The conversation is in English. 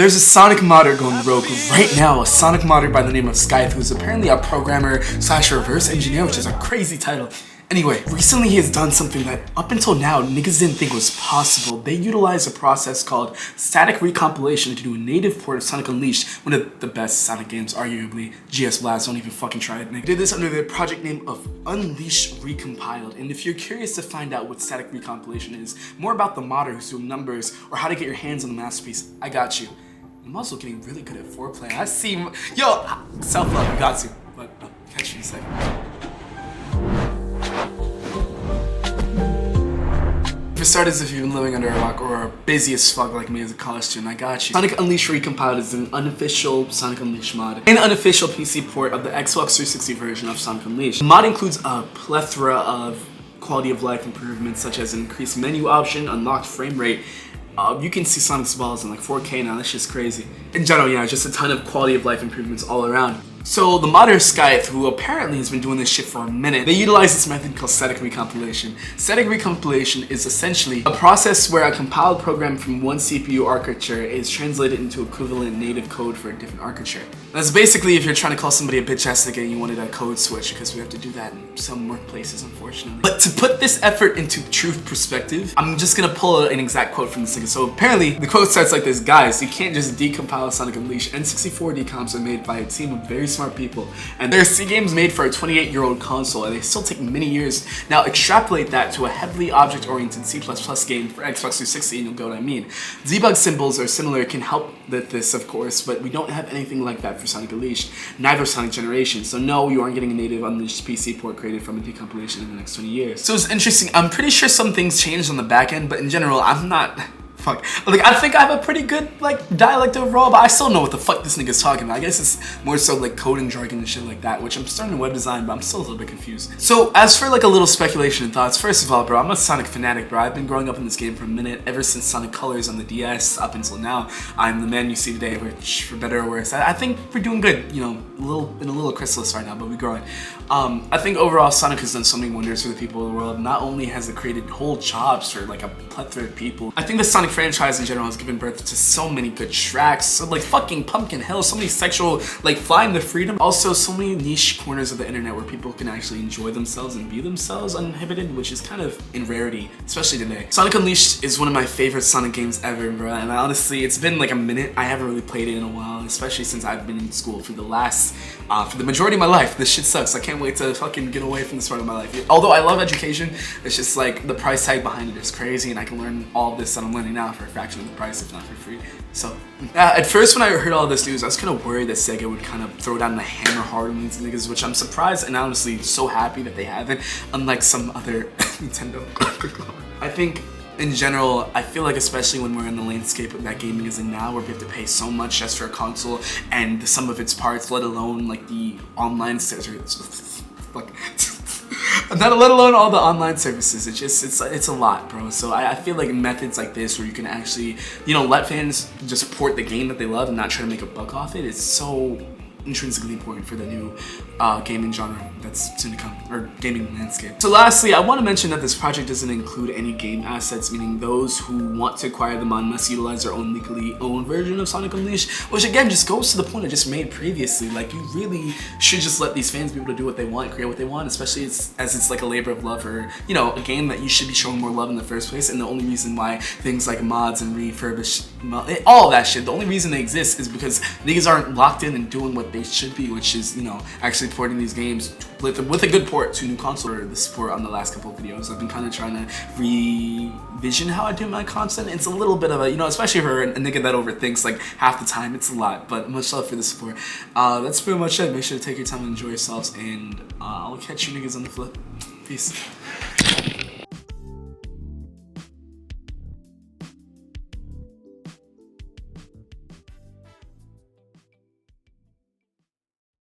There's a Sonic modder going rogue right now, a Sonic modder by the name of Scythe, who's apparently a programmer slash reverse engineer, which is a crazy title. Anyway, recently he has done something that up until now niggas didn't think was possible. They utilized a process called static recompilation to do a native port of Sonic Unleashed, one of the best Sonic games, arguably. GS Blast, don't even fucking try it, nigga. Did this under the project name of Unleashed Recompiled. And if you're curious to find out what static recompilation is, more about the modder who's doing numbers, or how to get your hands on the masterpiece, I got you. I'm also getting really good at foreplay. I see, yo, self-love, you got to, but I'll catch you in a second. For starters, if you've been living under a rock or are busy as fuck like me as a college student, I got you. Sonic Unleashed Recompiled is an unofficial Sonic Unleashed mod, an unofficial PC port of the Xbox 360 version of Sonic Unleashed. The mod includes a plethora of quality of life improvements, such as an increased menu option, unlocked frame rate. You can see Sonic's balls in like 4K now, that's just crazy. In general, yeah, just a ton of quality of life improvements all around. So the modder Scythe, who apparently has been doing this shit for a minute, they utilize this method called static recompilation. Static recompilation is essentially a process where a compiled program from one CPU architecture is translated into equivalent native code for a different architecture. That's basically if you're trying to call somebody a bitch ass nigga and you wanted a code switch, because we have to do that in some workplaces, unfortunately. But to put this effort into truth perspective, I'm just gonna pull an exact quote from this nigga. So apparently, the quote starts like this: guys, you can't just decompile Sonic Unleashed. N64 decomps are made by a team of very smart people, and there are C games made for a 28-year-old console, and they still take many years. Now extrapolate that to a heavily object-oriented C++ game for Xbox 360 and you'll get what I mean. Debug symbols are similar, can help with this of course, but we don't have anything like that for Sonic Unleashed, neither Sonic Generation, so no, you aren't getting a native Unleashed PC port created from a decompilation in the next 20 years. So it's interesting, I'm pretty sure some things changed on the back end, but in general, I'm not... Fuck. Like, I think I have a pretty good, like, dialect overall, but I still know what the fuck this nigga's talking about. I guess it's more so, like, coding jargon and shit like that, which I'm starting in web design, but I'm still a little bit confused. So, as for, like, a little speculation and thoughts, first of all, bro, I'm a Sonic fanatic, bro. I've been growing up in this game for a minute, ever since Sonic Colors on the DS up until now. I'm the man you see today, which, for better or worse, I think we're doing good, you know, in a little chrysalis right now, but we're growing. I think overall, Sonic has done so many wonders for the people of the world. Not only has it created whole jobs for, like, a plethora of people, I think the Sonic franchise in general has given birth to so many good tracks, so like fucking Pumpkin Hill, so many sexual, like Flying the Freedom, also so many niche corners of the internet where people can actually enjoy themselves and be themselves uninhibited, which is kind of in rarity, especially today. Sonic Unleashed is one of my favorite Sonic games ever, bro, and honestly, it's been like a minute. I haven't really played it in a while, especially since I've been in school for the last, for the majority of my life. This shit sucks. I can't wait to fucking get away from this part of my life. Although I love education, it's just like the price tag behind it is crazy, and I can learn all this that I'm learning now for a fraction of the price, if not for free. So, at first when I heard all this news, I was kind of worried that Sega would kind of throw down the hammer hard on these niggas, which I'm surprised and honestly so happy that they haven't, unlike some other Nintendo. I think, in general, I feel like especially when we're in the landscape that gaming is in now, where we have to pay so much just for a console and the sum of its parts, let alone like the online services, let alone all the online services. It's a lot, bro. So I feel like methods like this, where you can actually, you know, let fans just port the game that they love and not try to make a buck off it, is so intrinsically important for the new gaming genre that's soon to come, or gaming landscape. So lastly, I want to mention that this project doesn't include any game assets, meaning those who want to acquire the mod must utilize their own legally owned version of Sonic Unleashed, which again just goes to the point I just made previously. Like, you really should just let these fans be able to do what they want, create what they want, especially as it's like a labor of love, or, you know, a game that you should be showing more love in the first place. And the only reason why things like mods and refurbish, all of that shit, the only reason they exist is because niggas aren't locked in and doing what they should be, which is, you know, actually porting these games with a good port to new console. Or the support on the last couple of videos, I've been kind of trying to revision how I do my content. It's a little bit of a, you know, especially for a nigga that overthinks like half the time, it's a lot, but much love for the support. That's pretty much it. Make sure to take your time and enjoy yourselves, and I'll catch you niggas on the flip. Peace.